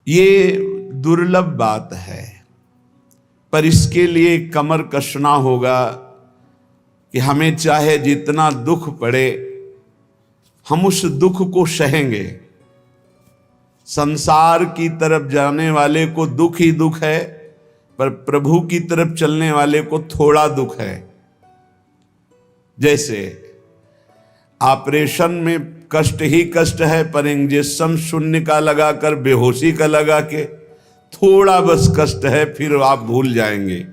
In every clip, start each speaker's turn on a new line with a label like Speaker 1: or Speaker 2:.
Speaker 1: ये दुर्लभ बात है, पर इसके लिए कमर कसना होगा कि हमें चाहे जितना दुख पड़े हम उस दुख को सहेंगे। संसार की तरफ जाने वाले को दुख ही दुख है, पर प्रभु की तरफ चलने वाले को थोड़ा दुख है। जैसे ऑपरेशन में कष्ट ही कष्ट है, पर इंजेक्शन शून्य का लगाकर बेहोशी का लगा के थोड़ा बस कष्ट है, फिर आप भूल जाएंगे।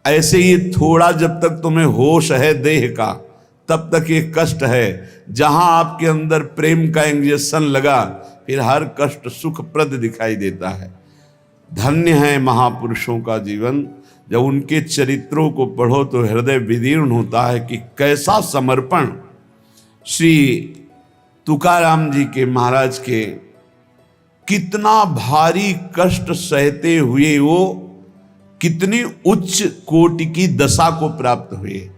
Speaker 1: ऐसे ही थोड़ा जब तक तुम्हें होश है देह का, तब तक ये कष्ट है। जहां आपके अंदर प्रेम का इंजेक्शन लगा, फिर हर कष्ट सुखप्रद दिखाई देता है। धन्य है महापुरुषों का जीवन। जब उनके चरित्रों को पढ़ो तो हृदय विदीर्ण होता है कि कैसा समर्पण श्री तुकाराम जी के महाराज के, कितना भारी कष्ट सहते हुए वो कितनी उच्च कोटि की दशा को प्राप्त हुए।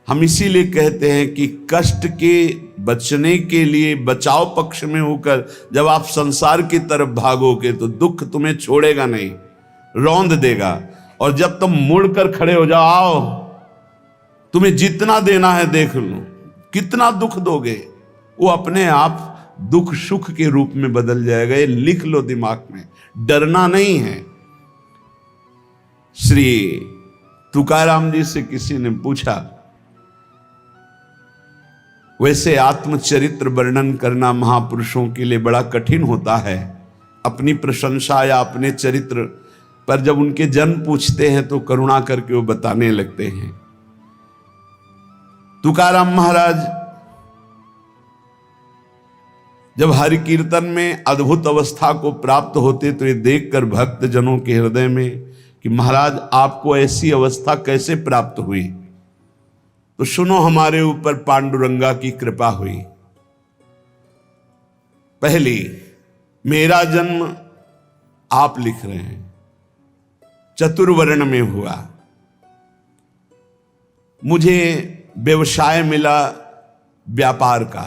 Speaker 1: हम इसीलिए कहते हैं कि कष्ट के बचने के लिए बचाव पक्ष में होकर जब आप संसार की तरफ भागोगे तो दुख तुम्हें छोड़ेगा नहीं, रौंद देगा। और जब तुम मुड़कर खड़े हो जाओ, आओ तुम्हें जितना देना है देख लो, कितना दुख दोगे, वो अपने आप दुख सुख के रूप में बदल जाएगा। ये लिख लो दिमाग में, डरना नहीं है। श्री तुकाराम जी से किसी ने पूछा, वैसे आत्मचरित्र वर्णन करना महापुरुषों के लिए बड़ा कठिन होता है, अपनी प्रशंसा या अपने चरित्र, पर जब उनके जन पूछते हैं तो करुणा करके वो बताने लगते हैं। तुकाराम महाराज जब हरि कीर्तन में अद्भुत अवस्था को प्राप्त होते तो ये देखकर भक्त जनों के हृदय में कि महाराज आपको ऐसी अवस्था कैसे प्राप्त हुई, तो सुनो हमारे ऊपर पांडुरंगा की कृपा हुई। पहली, मेरा जन्म आप लिख रहे हैं चतुर्वर्ण में हुआ, मुझे व्यवसाय मिला व्यापार का,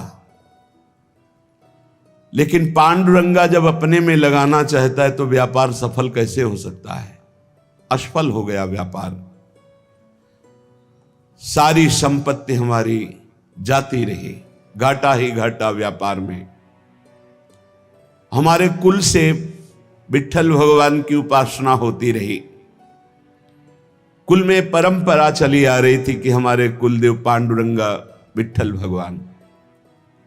Speaker 1: लेकिन पांडुरंगा जब अपने में लगाना चाहता है तो व्यापार सफल कैसे हो सकता है, असफल हो गया व्यापार। सारी संपत्ति हमारी जाती रही, घाटा ही घाटा व्यापार में। हमारे कुल से विट्ठल भगवान की उपासना होती रही, कुल में परंपरा चली आ रही थी कि हमारे कुलदेव पांडुरंगा विट्ठल भगवान।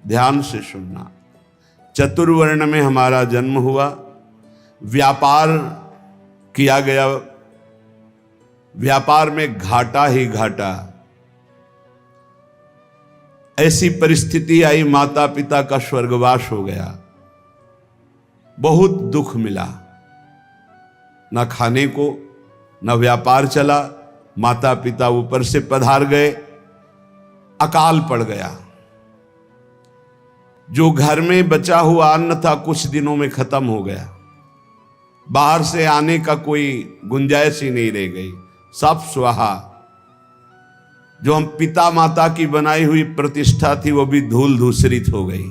Speaker 1: ध्यान से सुनना, चतुर्वर्ण में हमारा जन्म हुआ, व्यापार किया गया, व्यापार में घाटा ही घाटा। ऐसी परिस्थिति आई, माता पिता का स्वर्गवास हो गया, बहुत दुख मिला, ना खाने को, ना व्यापार चला, माता पिता ऊपर से पधार गए, अकाल पड़ गया। जो घर में बचा हुआ अन्न था कुछ दिनों में खत्म हो गया, बाहर से आने का कोई गुंजाइश ही नहीं रह गई, सब स्वाहा। जो हम पिता माता की बनाई हुई प्रतिष्ठा थी वो भी धूल धूसरित हो गई।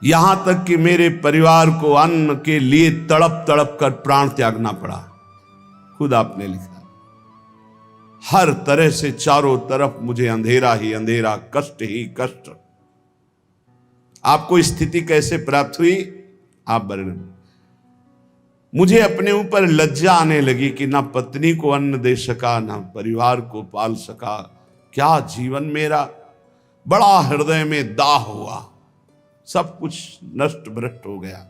Speaker 1: यहां तक कि मेरे परिवार को अन्न के लिए तड़प तड़प कर प्राण त्यागना पड़ा। खुद आपने लिखा, हर तरह से चारों तरफ मुझे अंधेरा ही अंधेरा, कष्ट ही कष्ट। आपको स्थिति कैसे प्राप्त हुई आप वर्णन। मुझे अपने ऊपर लज्जा आने लगी कि ना पत्नी को अन्न दे सका, ना परिवार को पाल सका, क्या जीवन मेरा। बड़ा हृदय में दाह हुआ, सब कुछ नष्ट भ्रष्ट हो गया।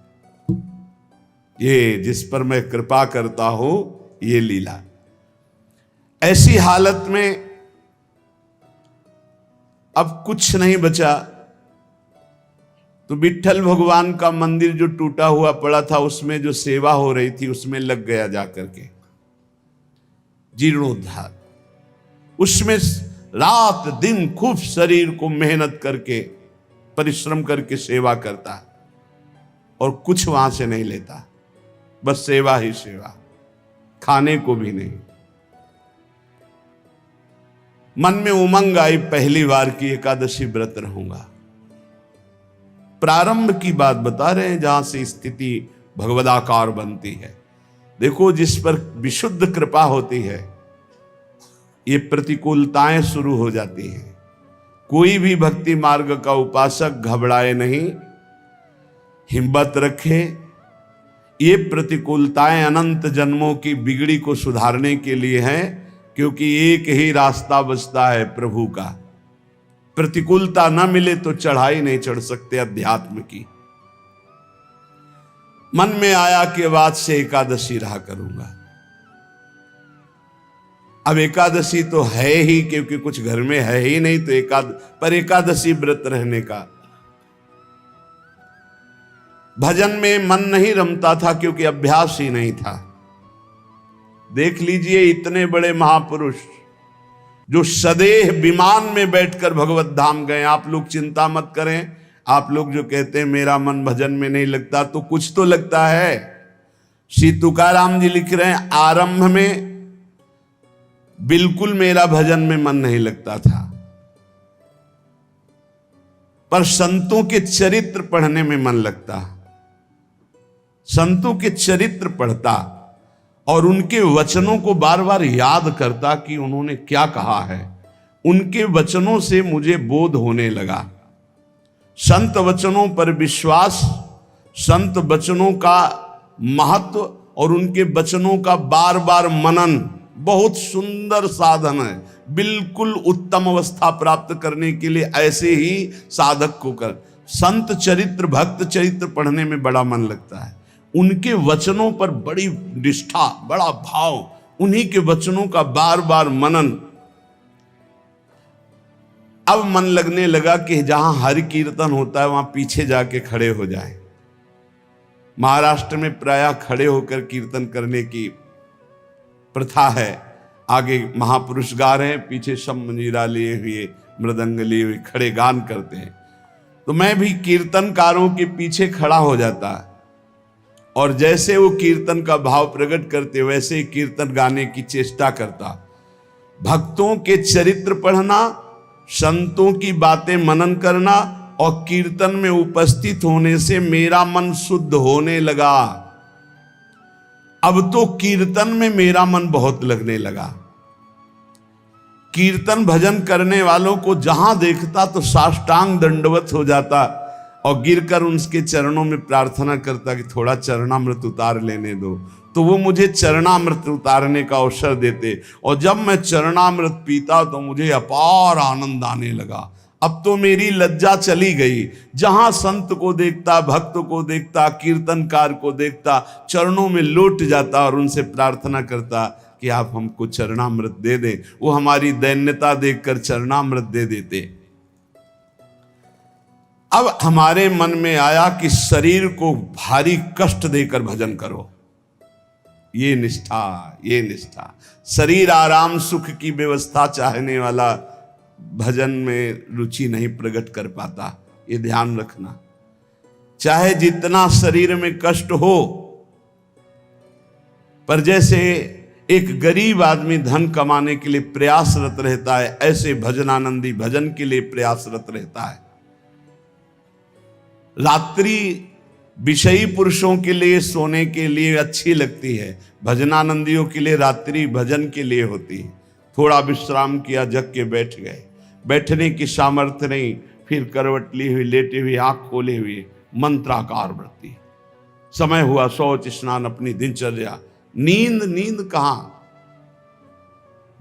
Speaker 1: ये जिस पर मैं कृपा करता हूं ये लीला। ऐसी हालत में अब कुछ नहीं बचा, तो विट्ठल भगवान का मंदिर जो टूटा हुआ पड़ा था उसमें जो सेवा हो रही थी उसमें लग गया जाकर के, जीर्णोद्धार। उसमें रात दिन खूब शरीर को मेहनत करके परिश्रम करके सेवा करता और कुछ वहां से नहीं लेता, बस सेवा ही सेवा, खाने को भी नहीं। मन में उमंग आई, पहली बार की एकादशी व्रत रहूंगा। प्रारंभ की बात बता रहे हैं जहां से स्थिति भगवदाकार बनती है। देखो, जिस पर विशुद्ध कृपा होती है ये प्रतिकूलताएं शुरू हो जाती हैं। कोई भी भक्ति मार्ग का उपासक घबराए नहीं, हिम्मत रखे। ये प्रतिकूलताएं अनंत जन्मों की बिगड़ी को सुधारने के लिए हैं, क्योंकि एक ही रास्ता बचता है प्रभु का। प्रतिकूलता न मिले तो चढ़ाई नहीं चढ़ सकते अध्यात्म की। मन में आया कि बाद से एकादशी रहा करूंगा। अब एकादशी तो है ही, क्योंकि कुछ घर में है ही नहीं, तो पर एकादशी व्रत रहने का। भजन में मन नहीं रमता था क्योंकि अभ्यास ही नहीं था। देख लीजिए, इतने बड़े महापुरुष जो सदेह विमान में बैठकर भगवत धाम गए। आप लोग चिंता मत करें। आप लोग जो कहते हैं मेरा मन भजन में नहीं लगता, तो कुछ तो लगता है। श्री तुकाराम जी लिख रहे हैं, आरंभ में बिल्कुल मेरा भजन में मन नहीं लगता था, पर संतों के चरित्र पढ़ने में मन लगता। संतों के चरित्र पढ़ता और उनके वचनों को बार बार याद करता कि उन्होंने क्या कहा है। उनके वचनों से मुझे बोध होने लगा। संत वचनों पर विश्वास, संत वचनों का महत्व और उनके वचनों का बार बार मनन बहुत सुंदर साधन है। बिल्कुल उत्तम अवस्था प्राप्त करने के लिए ऐसे ही साधक को कर। संत चरित्र, भक्त चरित्र पढ़ने में बड़ा मन लगता है। उनके वचनों पर बड़ी निष्ठा, बड़ा भाव, उन्हीं के वचनों का बार बार मनन। अब मन लगने लगा कि जहां हरि कीर्तन होता है वहां पीछे जाके खड़े हो जाएं। महाराष्ट्र में प्रायः खड़े होकर कीर्तन करने की प्रथा है। आगे महापुरुष गा रहे हैं, पीछे सब मंजीरा लिए हुए, मृदंग लिए हुए खड़े गान करते हैं। तो मैं भी कीर्तनकारों के पीछे खड़ा हो जाता और जैसे वो कीर्तन का भाव प्रकट करते वैसे ही कीर्तन गाने की चेष्टा करता। भक्तों के चरित्र पढ़ना, संतों की बातें मनन करना और कीर्तन में उपस्थित होने से मेरा मन शुद्ध होने लगा। अब तो कीर्तन में मेरा मन बहुत लगने लगा। कीर्तन भजन करने वालों को जहां देखता तो साष्टांग दंडवत हो जाता और गिरकर उनके चरणों में प्रार्थना करता कि थोड़ा चरणामृत उतार लेने दो। तो वो मुझे चरणामृत उतारने का अवसर देते और जब मैं चरणामृत पीता तो मुझे अपार आनंद आने लगा। अब तो मेरी लज्जा चली गई। जहां संत को देखता, भक्त को देखता, कीर्तनकार को देखता, चरणों में लौट जाता और उनसे प्रार्थना करता कि आप हमको चरणामृत दे दें। वो हमारी दैन्यता देखकर चरणामृत दे देते। अब हमारे मन में आया कि शरीर को भारी कष्ट देकर भजन करो। ये निष्ठा, ये निष्ठा। शरीर आराम सुख की व्यवस्था चाहने वाला भजन में रुचि नहीं प्रकट कर पाता। ये ध्यान रखना। चाहे जितना शरीर में कष्ट हो, पर जैसे एक गरीब आदमी धन कमाने के लिए प्रयासरत रहता है, ऐसे भजनानंदी भजन के लिए प्रयासरत रहता है। रात्रि विषयी पुरुषों के लिए सोने के लिए अच्छी लगती है, भजनानंदियों के लिए रात्रि भजन के लिए होती है। थोड़ा विश्राम किया, जग के बैठ गए। बैठने की सामर्थ्य नहीं, फिर करवट ली हुई, लेटे हुए, आंख खोले हुए मंत्राकार वृत्ति। समय हुआ शौच स्नान, अपनी दिनचर्या। नींद, नींद कहां?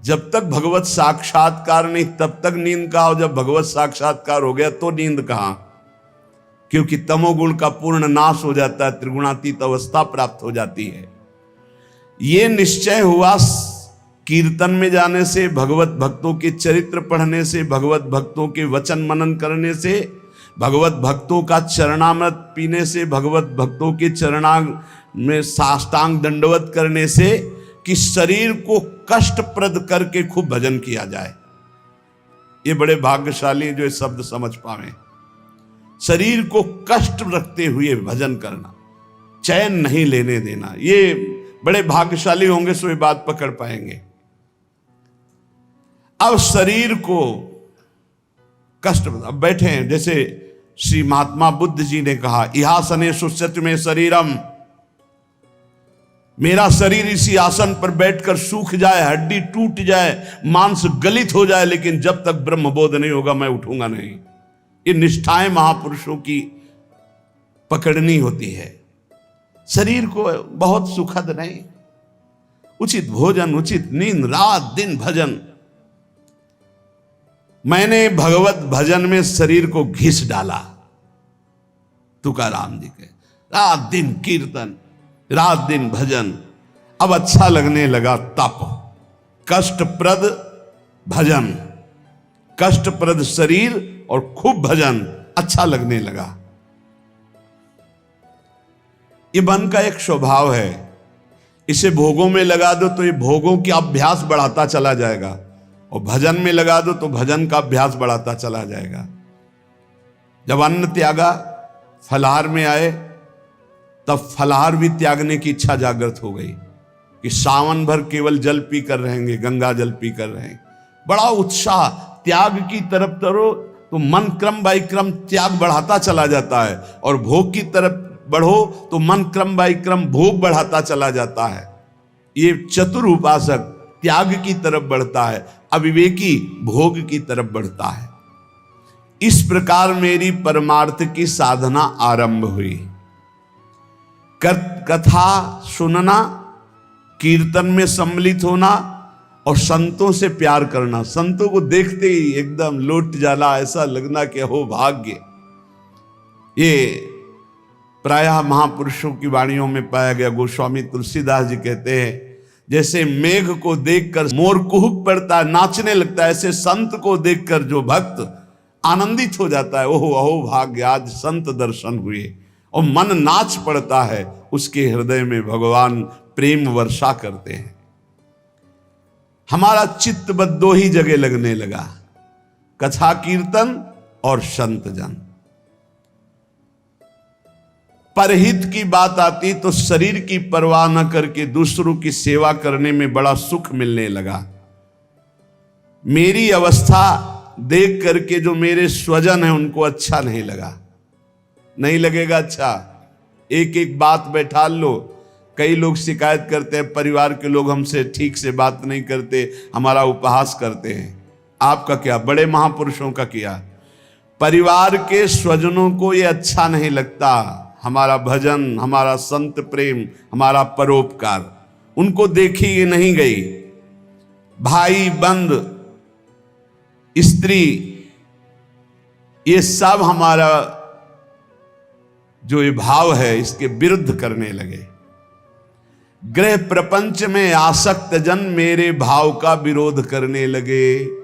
Speaker 1: जब तक भगवत साक्षात्कार नहीं तब तक नींद कहां, और जब भगवत साक्षात्कार हो गया तो नींद कहां? क्योंकि तमोगुण का पूर्ण नाश हो जाता है, त्रिगुणातीत अवस्था प्राप्त हो जाती है। ये निश्चय हुआ कीर्तन में जाने से, भगवत भक्तों के चरित्र पढ़ने से, भगवत भक्तों के वचन मनन करने से, भगवत भक्तों का चरणामृत पीने से, भगवत भक्तों के चरणांग में साष्टांग दंडवत करने से, कि शरीर को कष्टप्रद करके खूब भजन किया जाए। ये बड़े भाग्यशाली जो ये शब्द समझ पावे। शरीर को कष्ट रखते हुए भजन करना, चैन नहीं लेने देना, ये बड़े भाग्यशाली होंगे सो ये बात पकड़ पाएंगे। अब शरीर को कष्ट, अब बैठे हैं, जैसे श्री महात्मा बुद्ध जी ने कहा, इहासने सुस्यति में शरीरम, मेरा शरीर इसी आसन पर बैठकर सूख जाए, हड्डी टूट जाए, मांस गलित हो जाए, लेकिन जब तक ब्रह्मबोध नहीं होगा मैं उठूंगा नहीं। ये निष्ठाएं महापुरुषों की पकड़नी होती है। शरीर को बहुत सुखद नहीं, उचित भोजन, उचित नींद, रात दिन भजन। मैंने भगवत भजन में शरीर को घिस डाला। तुकाराम जी के रात दिन कीर्तन, रात दिन भजन। अब अच्छा लगने लगा तप, कष्टप्रद भजन, कष्टप्रद शरीर और खूब भजन अच्छा लगने लगा। ये मन का एक स्वभाव है, इसे भोगों में लगा दो तो ये भोगों की अभ्यास बढ़ाता चला जाएगा, और भजन में लगा दो तो भजन का अभ्यास बढ़ाता चला जाएगा। जब अन्न त्यागा, फलाहार में आए, तब फलाहार भी त्यागने की इच्छा जागृत हो गई कि सावन भर केवल जल पी कर रहेंगे, गंगा जल पी कर रहेंगे। बड़ा उत्साह, त्याग की तरफ करो तो मन क्रम बाई क्रम त्याग बढ़ाता चला जाता है, और भोग की तरफ बढ़ो तो मन क्रम बाई क्रम भोग बढ़ाता चला जाता है। ये चतुर उपासक त्याग की तरफ बढ़ता है, अविवेकी भोग की तरफ बढ़ता है। इस प्रकार मेरी परमार्थ की साधना आरंभ हुई। कथा सुनना, कीर्तन में सम्मिलित होना और संतों से प्यार करना। संतों को देखते ही एकदम लौट जाना, ऐसा लगना कि हो भाग्य। ये प्रायः महापुरुषों की वाणियों में पाया गया। गोस्वामी तुलसीदास जी कहते हैं, जैसे मेघ को देखकर मोर कुहुक पड़ता है, नाचने लगता है, ऐसे संत को देखकर जो भक्त आनंदित हो जाता है, ओहो अहो भाग्य, आज संत दर्शन हुए, और मन नाच पड़ता है, उसके हृदय में भगवान प्रेम वर्षा करते हैं। हमारा चित्त बस दो ही जगह लगने लगा, कथा कीर्तन और संत जन। परहित की बात आती तो शरीर की परवाह न करके दूसरों की सेवा करने में बड़ा सुख मिलने लगा। मेरी अवस्था देख करके जो मेरे स्वजन हैं उनको अच्छा नहीं लगा। नहीं लगेगा अच्छा, एक एक बात बैठा लो। कई लोग शिकायत करते हैं, परिवार के लोग हमसे ठीक से बात नहीं करते, हमारा उपहास करते हैं। आपका क्या, बड़े महापुरुषों का किया। परिवार के स्वजनों को ये अच्छा नहीं लगता, हमारा भजन, हमारा संत प्रेम, हमारा परोपकार, उनको देखी नहीं गई। भाई बंद, स्त्री, ये सब हमारा जो ये भाव है इसके विरुद्ध करने लगे। ग्रह प्रपंच में आसक्त जन मेरे भाव का विरोध करने लगे,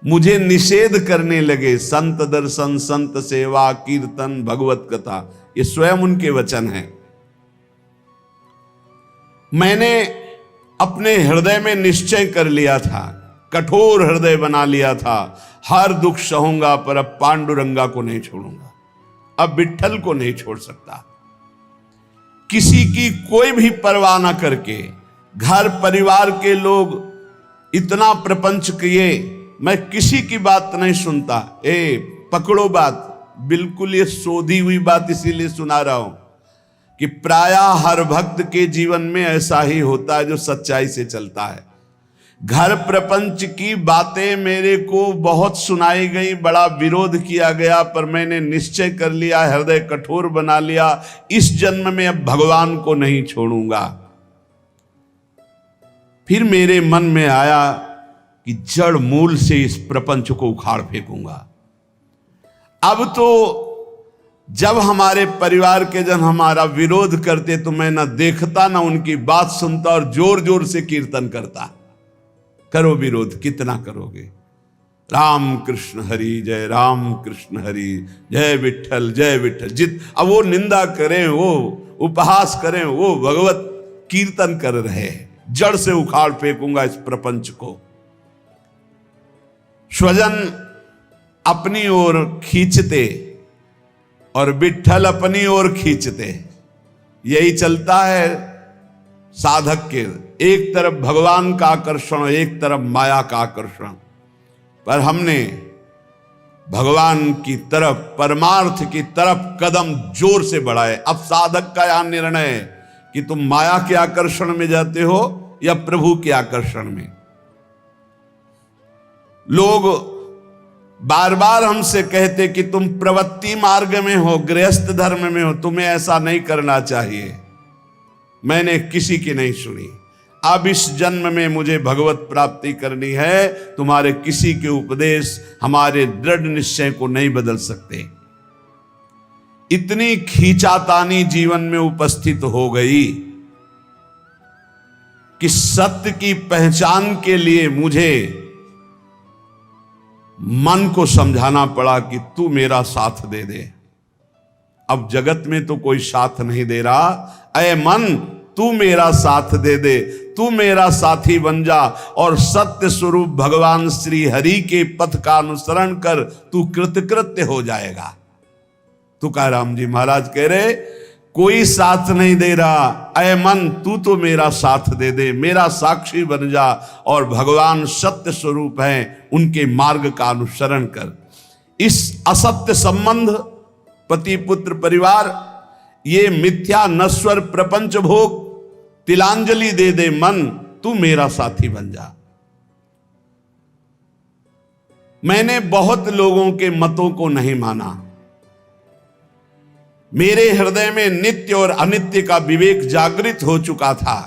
Speaker 1: मुझे निषेध करने लगे। संत दर्शन, संत सेवा, कीर्तन, भगवत कथा, ये स्वयं उनके वचन हैं। मैंने अपने हृदय में निश्चय कर लिया था, कठोर हृदय बना लिया था, हर दुख सहूंगा पर अब पांडुरंगा को नहीं छोड़ूंगा, अब विट्ठल को नहीं छोड़ सकता। किसी की कोई भी परवाह ना करके, घर परिवार के लोग इतना प्रपंच किए, मैं किसी की बात नहीं सुनता। पकड़ो बात, बिल्कुल ये सोधी हुई बात इसीलिए सुना रहा हूं कि प्रायः हर भक्त के जीवन में ऐसा ही होता है जो सच्चाई से चलता है। घर प्रपंच की बातें मेरे को बहुत सुनाई गई, बड़ा विरोध किया गया, पर मैंने निश्चय कर लिया, हृदय कठोर बना लिया, इस जन्म में अब भगवान को नहीं छोड़ूंगा। फिर मेरे मन में आया कि जड़ मूल से इस प्रपंच को उखाड़ फेंकूंगा। अब तो जब हमारे परिवार के जन हमारा विरोध करते तो मैं ना देखता ना उनकी बात सुनता, और जोर जोर से कीर्तन करता। करो विरोध, कितना करोगे। राम कृष्ण हरि जय, राम कृष्ण हरि जय, विठ्ठल जय विठ्ठल। अब वो निंदा करें, वो उपहास करें, वो भगवत कीर्तन कर रहे, जड़ से उखाड़ फेंकूंगा इस प्रपंच को। स्वजन अपनी ओर खींचते और विठ्ठल अपनी ओर खींचते, यही चलता है साधक के। एक तरफ भगवान का आकर्षण, एक तरफ माया का आकर्षण। पर हमने भगवान की तरफ, परमार्थ की तरफ कदम जोर से बढ़ाए। अब साधक का यहां निर्णय है कि तुम माया के आकर्षण में जाते हो या प्रभु के आकर्षण में। लोग बार बार हमसे कहते कि तुम प्रवृत्ति मार्ग में हो, गृहस्थ धर्म में हो, तुम्हें ऐसा नहीं करना चाहिए। मैंने किसी की नहीं सुनी। अब इस जन्म में मुझे भगवत प्राप्ति करनी है, तुम्हारे किसी के उपदेश हमारे दृढ़ निश्चय को नहीं बदल सकते। इतनी खींचातानी जीवन में उपस्थित हो गई कि सत्य की पहचान के लिए मुझे मन को समझाना पड़ा कि तू मेरा साथ दे दे। अब जगत में तो कोई साथ नहीं दे रहा, ऐ मन तू मेरा साथ दे दे, तू मेरा साथी बन जा और सत्य स्वरूप भगवान श्री हरि के पथ का अनुसरण कर, तू कृतकृत्य हो जाएगा। तुकाराम जी महाराज कह रहे कोई साथ नहीं दे रहा, ऐ मन तू तो मेरा साथ दे दे, मेरा साक्षी बन जा और भगवान सत्य स्वरूप हैं, उनके मार्ग का अनुसरण कर। इस असत्य संबंध, पति पुत्र परिवार, ये मिथ्या नश्वर प्रपंच भोग, तिलांजलि दे दे मन, तू मेरा साथी बन जा। मैंने बहुत लोगों के मतों को नहीं माना। मेरे हृदय में नित्य और अनित्य का विवेक जागृत हो चुका था,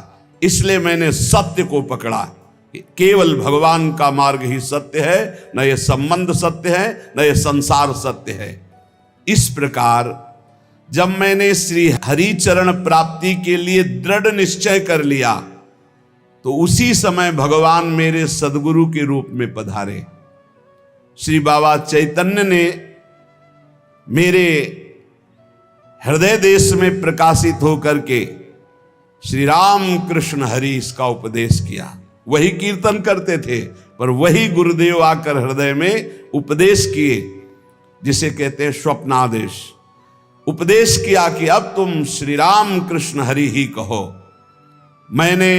Speaker 1: इसलिए मैंने सत्य को पकड़ा। केवल भगवान का मार्ग ही सत्य है, न यह संबंध सत्य है, न यह संसार सत्य है। इस प्रकार जब मैंने श्री हरि चरण प्राप्ति के लिए दृढ़ निश्चय कर लिया, तो उसी समय भगवान मेरे सदगुरु के रूप में पधारे। श्री बाबा चैतन्य ने मेरे हृदय देश में प्रकाशित होकर के श्री राम कृष्ण हरि इसका उपदेश किया। वही कीर्तन करते थे, पर वही गुरुदेव आकर हृदय में उपदेश किए, जिसे कहते हैं स्वप्नादेश। उपदेश किया कि अब तुम श्री राम कृष्ण हरि ही कहो। मैंने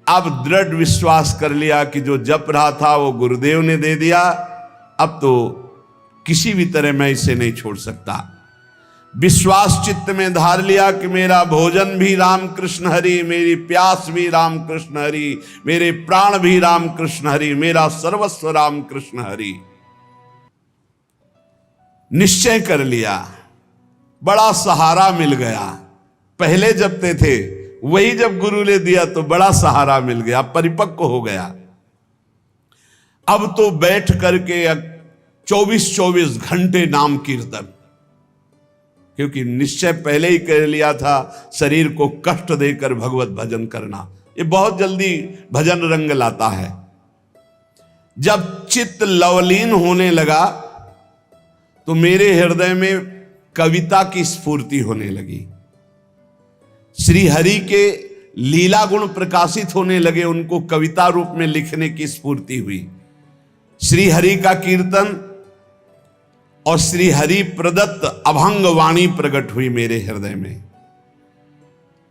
Speaker 1: अब दृढ़ विश्वास कर लिया कि जो जप रहा था वो गुरुदेव ने दे दिया, अब तो किसी भी तरह मैं इसे नहीं छोड़ सकता। विश्वास चित्त में धार लिया कि मेरा भोजन भी राम कृष्ण हरि, मेरी प्यास भी राम कृष्ण हरि, मेरे प्राण भी राम कृष्ण हरि, मेरा सर्वस्व राम कृष्ण हरि। निश्चय कर लिया, बड़ा सहारा मिल गया। पहले जपते थे, वही जब गुरु ने दिया तो बड़ा सहारा मिल गया, परिपक्व हो गया। अब तो बैठ करके 24-24 घंटे नाम कीर्तन, क्योंकि निश्चय पहले ही कर लिया था शरीर को कष्ट देकर भगवत भजन करना, ये बहुत जल्दी भजन रंग लाता है। जब चित्त लवलीन होने लगा तो मेरे हृदय में कविता की स्फूर्ति होने लगी। श्री हरि के लीला गुण प्रकाशित होने लगे, उनको कविता रूप में लिखने की स्फूर्ति हुई। श्री हरि का कीर्तन और श्री हरि प्रदत्त अभंग वाणी प्रकट हुई मेरे हृदय में।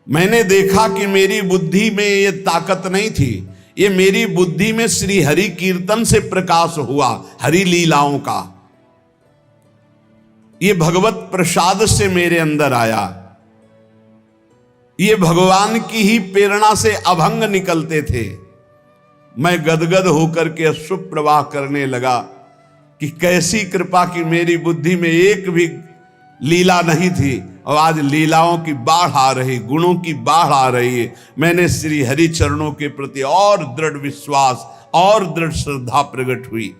Speaker 1: मैंने देखा कि मेरी बुद्धि में ये ताकत नहीं थी, ये मेरी बुद्धि में श्री हरि कीर्तन से प्रकाश हुआ, हरि लीलाओं का। ये भगवत प्रसाद से मेरे अंदर आया। ये भगवान की ही प्रेरणा से अभंग निकलते थे। मैं गदगद होकर के अश्रु प्रवाह करने लगा कि कैसी कृपा की मेरी बुद्धि में एक भी लीला नहीं थी और आज लीलाओं की बाढ़ आ रही, गुणों की बाढ़ आ रही है। मैंने श्री हरि चरणों के प्रति और दृढ़ विश्वास और दृढ़ श्रद्धा प्रकट हुई।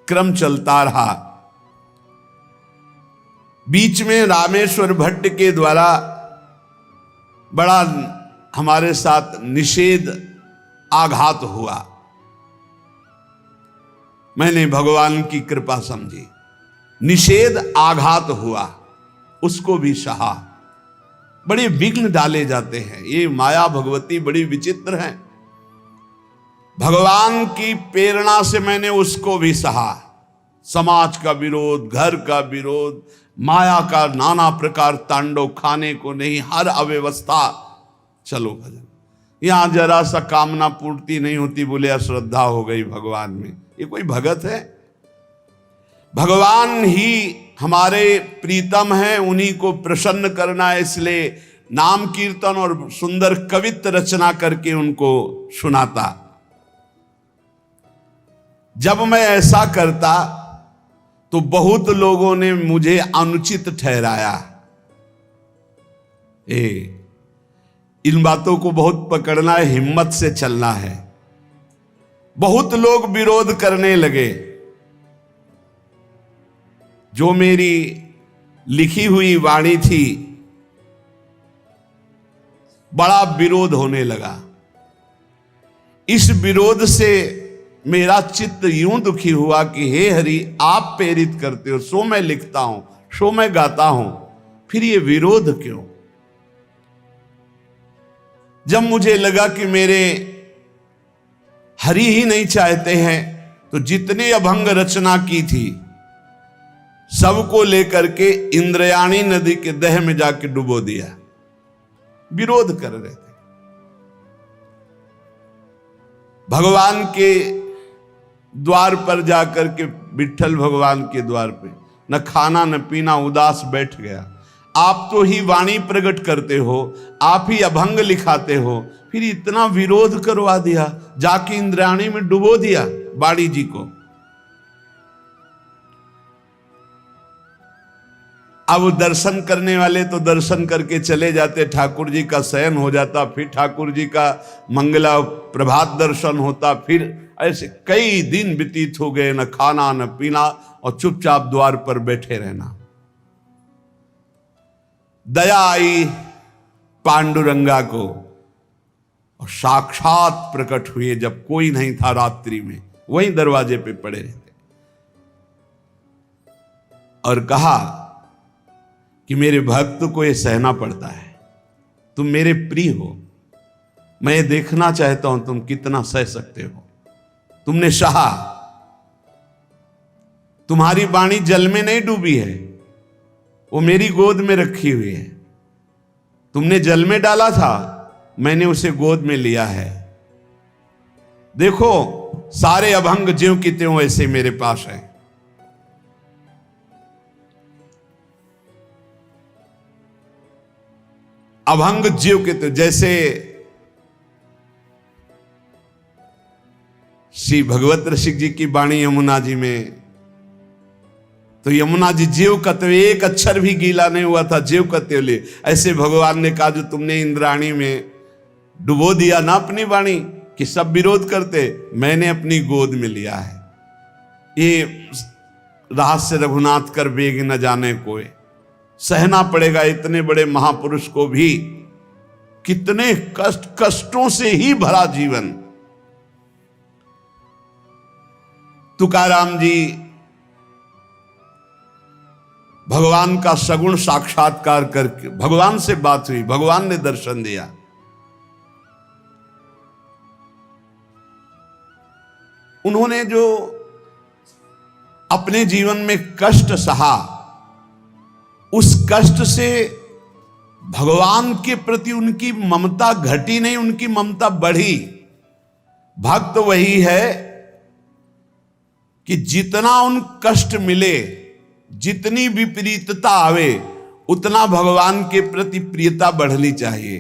Speaker 1: क्रम चलता रहा। बीच में रामेश्वर भट्ट के द्वारा बड़ा हमारे साथ निषेध आघात हुआ। मैंने भगवान की कृपा समझी, निषेध आघात हुआ, उसको भी सहा। बड़े विघ्न डाले जाते हैं, ये माया भगवती बड़ी विचित्र है। भगवान की प्रेरणा से मैंने उसको भी सहा। समाज का विरोध, घर का विरोध, माया का नाना प्रकार तांडव, खाने को नहीं, हर अव्यवस्था। चलो भजन, यहां जरा सा कामना पूर्ति नहीं होती, बोले अश्रद्धा हो गई भगवान में। ये कोई भगत है? भगवान ही हमारे प्रीतम हैं, उन्हीं को प्रसन्न करना है, इसलिए नाम कीर्तन और सुंदर कवित्त रचना करके उनको सुनाता। जब मैं ऐसा करता तो बहुत लोगों ने मुझे अनुचित ठहराया। इन बातों को बहुत पकड़ना है, हिम्मत से चलना है। बहुत लोग विरोध करने लगे। जो मेरी लिखी हुई वाणी थी, बड़ा विरोध होने लगा। इस विरोध से मेरा चित्त यूं दुखी हुआ कि हे हरि, आप प्रेरित करते हो, सो मैं लिखता हूं, सो मैं गाता हूं, फिर ये विरोध क्यों? जब मुझे लगा कि मेरे हरि ही नहीं चाहते हैं, तो जितने अभंग रचना की थी सबको लेकर के इंद्रायणी नदी के दह में जाके डुबो दिया। विरोध कर रहे थे। भगवान के द्वार पर जाकर के, विट्ठल भगवान के द्वार पे न खाना न पीना, उदास बैठ गया। आप तो ही वाणी प्रकट करते हो, आप ही अभंग लिखाते हो, फिर इतना विरोध करवा दिया, जाके इंद्रायणी में डुबो दिया बाड़ी जी को। अब दर्शन करने वाले तो दर्शन करके चले जाते, ठाकुर जी का शयन हो जाता, फिर ठाकुर जी का मंगला प्रभात दर्शन होता, फिर ऐसे कई दिन व्यतीत हो गए, न खाना न पीना और चुपचाप द्वार पर बैठे रहना। दया आई पांडुरंगा को और साक्षात प्रकट हुए। जब कोई नहीं था रात्रि में, वहीं दरवाजे पे पड़े रहते और कहा कि मेरे भक्त को ये सहना पड़ता है, तुम मेरे प्रिय हो, मैं ये देखना चाहता हूं तुम कितना सह सकते हो। तुमने सहा, तुम्हारी वाणी जल में नहीं डूबी है, वो मेरी गोद में रखी हुई है। तुमने जल में डाला था, मैंने उसे गोद में लिया है। देखो सारे अभंग ज्यों की त्यों ऐसे मेरे पास है। अभंग ज्यों के त्यों, जैसे श्री भगवत रसिक जी की वाणी यमुना जी में, तो यमुना जी ज्यों का त्यों, एक अक्षर भी गीला नहीं हुआ था, ज्यों का त्यों ले। ऐसे भगवान ने कहा, जो तुमने इंद्राणी में डुबो दिया ना अपनी वाणी, कि सब विरोध करते, मैंने अपनी गोद में लिया है। ये रहस्य रघुनाथ कर बेग न जाने कोई। सहना पड़ेगा इतने बड़े महापुरुष को भी, कितने कष्टों से ही भरा जीवन। तुकाराम जी भगवान का सगुण साक्षात्कार करके, भगवान से बात हुई, भगवान ने दर्शन दिया। उन्होंने जो अपने जीवन में कष्ट सहा, उस कष्ट से भगवान के प्रति उनकी ममता घटी नहीं, उनकी ममता बढ़ी। भक्त वही है कि जितना उन कष्ट मिले, जितनी विपरीतता आवे, उतना भगवान के प्रति प्रियता बढ़नी चाहिए।